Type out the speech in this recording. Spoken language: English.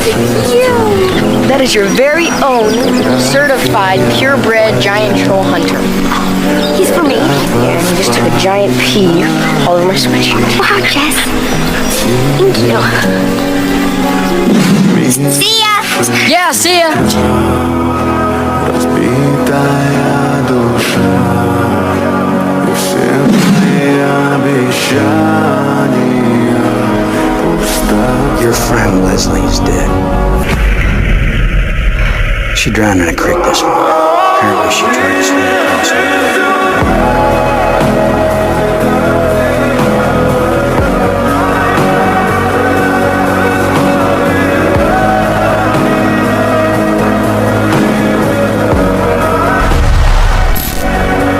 That is your very own certified purebred giant troll hunter. He's for me. Yeah, he just took a giant pee all over my sweatshirt. Wow, Jess. Thank you. See ya! Yeah, see ya! Your friend Lesley is dead. She drowned in a creek this morning. Apparently she tried to swim across the river.